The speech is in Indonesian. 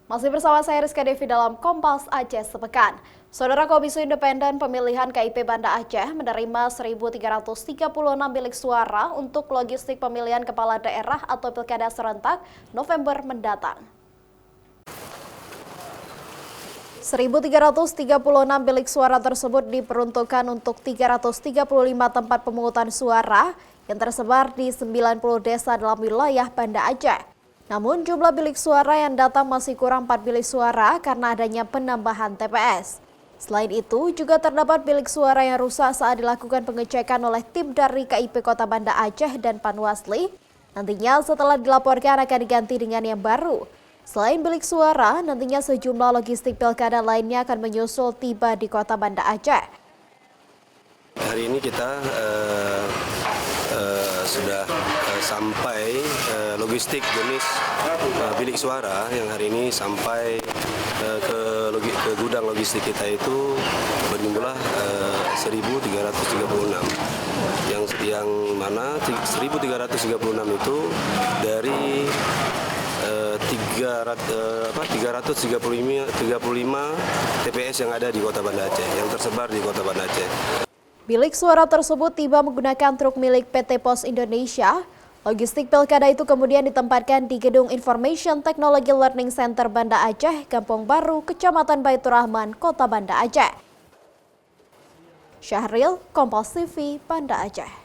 Masih bersama saya Rizka Devi dalam Kompas Aceh Sepekan. Saudara Komisi Independen Pemilihan KIP Banda Aceh menerima 1.336 bilik suara untuk logistik pemilihan kepala daerah atau pilkada serentak November mendatang. 1.336 bilik suara tersebut diperuntukkan untuk 335 tempat pemungutan suara yang tersebar di 90 desa dalam wilayah Banda Aceh. Namun jumlah bilik suara yang datang masih kurang 4 bilik suara karena adanya penambahan TPS. Selain itu, juga terdapat bilik suara yang rusak saat dilakukan pengecekan oleh tim dari KIP Kota Banda Aceh dan Panwasli. Nantinya setelah dilaporkan akan diganti dengan yang baru. Selain bilik suara, nantinya sejumlah logistik pilkada lainnya akan menyusul tiba di Kota Banda Aceh. Hari ini kita sudah sampai logistik jenis bilik suara yang hari ini sampai ke gudang logistik kita itu berjumlah 1.336 yang mana 1.336 itu dari 335 TPS yang ada di Kota Banda Aceh, yang tersebar di Kota Banda Aceh. Bilik suara tersebut tiba menggunakan truk milik PT Pos Indonesia. Logistik pilkada itu kemudian ditempatkan di Gedung Information Technology Learning Center Banda Aceh, Kampung Baru, Kecamatan Baitur Rahman, Kota Banda Aceh. Syahril, Kompas TV, Banda Aceh.